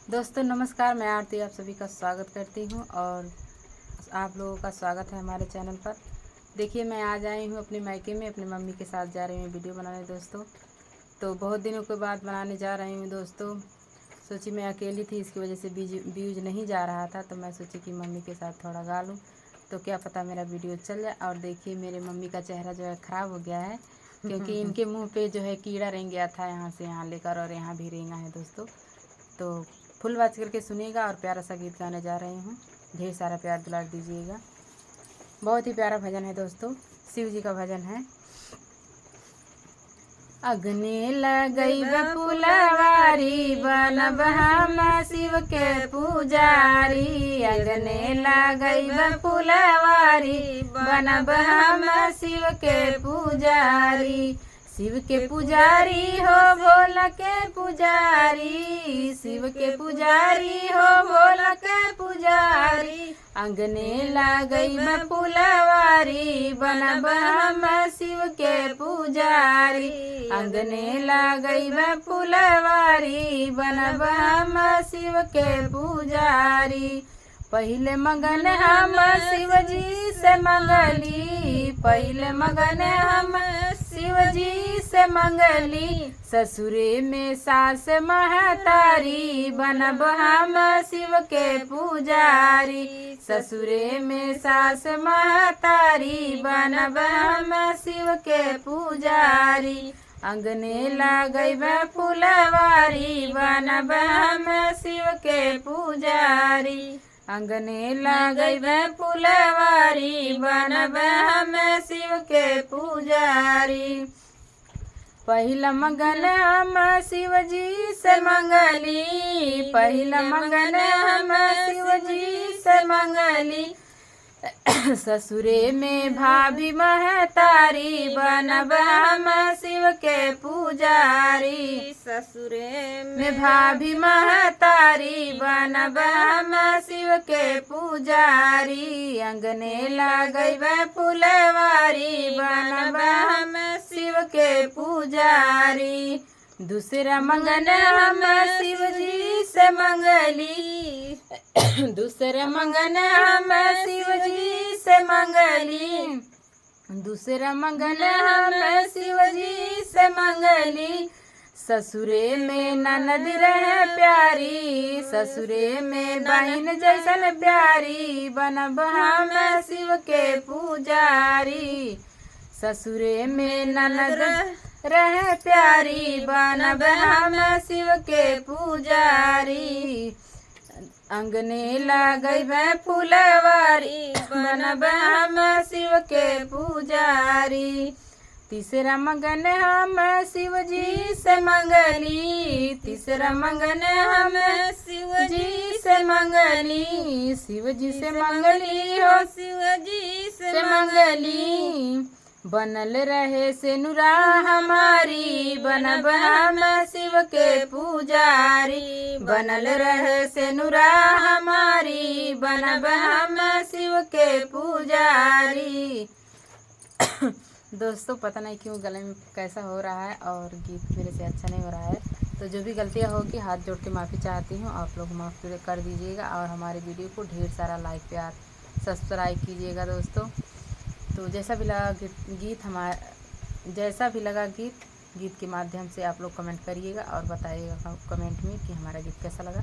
दोस्तों नमस्कार, मैं आरती आप सभी का स्वागत करती हूं और आप लोगों का स्वागत है हमारे चैनल पर। देखिए, मैं आज आई हूं अपने मायके में, अपनी मम्मी के साथ जा रही हूं वीडियो बनाने दोस्तों। तो बहुत दिनों के बाद बनाने जा रही हूं दोस्तों। सोची मैं अकेली थी, इसकी वजह से व्यूज नहीं जा रहा था, तो मैं सोची कि मम्मी के साथ थोड़ा गा लूँ तो क्या पता मेरा वीडियो चल जाए। और देखिए, मेरे मम्मी का चेहरा जो है ख़राब हो गया है, क्योंकि इनके मुँह पे जो है कीड़ा रेंग गया था, यहाँ से यहाँ लेकर, और यहाँ भी रेंगा है दोस्तों। तो फुल वाच करके सुनिएगा और प्यारा सा गीत गाने जा रही हूँ। ढेर सारा प्यार दुलार दीजिएगा। बहुत ही प्यारा भजन है दोस्तों, शिव जी का भजन है। अग्नि लगई फुलवारी बनब हम शिव के पुजारी। अग्नि लगई फुलवारी बनब हम शिव के पुजारी। शिव के पुजारी हो भोला के पुजारी। शिव के पुजारी हो भोला के पुजारी। अंगने लगई फुलवारी बनब हम शिव के पुजारी। अंगने लगई फुलवारी बनब हम शिव के पुजारी। पहले मगन हम शिव जी से मंगली। पहले मगन हम शिव जी से मंगली। ससुरे में सास महतारी बनब हम शिव के पुजारी। ससुरे में सास महतारी बनब हम शिव के पुजारी। अंगने लगई फुलवारी बनब हम शिव के पुजारी। अंगने लगई फुलवारी बनब हम शिव के पुजारी। पहिला मगन हम शिव जी से मंगली। पहिला मगन हम शिव जी से मंगली। ससुरे में भाभी महतारी बनब हम शिव के पुजारी। ससुरे में भाभी महतारी बनब हम शिव के पुजारी। अंगने लगई फुलवारी बनब हम शिव के पुजारी। दूसरा मंगन हम शिव जी से मंगली। दूसरा मंगन हम शिव जी से मंगली। दूसरा मंगन हम शिव जी से मंगली। ससुरे में ननद रहे प्यारी। ससुरे में बहन जैसन प्यारी बनब हम शिव के पुजारी। ससुरे में ननद रहे प्यारी बनब हम शिव के पुजारी। अंगने लगई फुलवारी बनब हम शिव के पुजारी। तीसरा मंगन हम शिव जी से मंगली। तीसरा मंगन हम शिव जी से मंगली। शिव जी से मंगली हो शिव जी से मंगली। बनल रहे सेनुरा हमारी बनब हम शिव के पुजारी। बनल रहे सेनुरा हमारी बनब हम शिव के पुजारी। दोस्तों पता नहीं क्यों गले में कैसा हो रहा है और गीत मेरे से अच्छा नहीं हो रहा है, तो जो भी गलतियाँ होगी हाथ जोड़ के माफ़ी चाहती हूँ। आप लोग माफ़ कर दीजिएगा और हमारे वीडियो को ढेर सारा लाइक प्यार सब्सक्राइब कीजिएगा दोस्तों। तो जैसा भी लगा गीत के माध्यम से आप लोग कमेंट करिएगा और बताइएगा कमेंट में कि हमारा गीत कैसा लगा।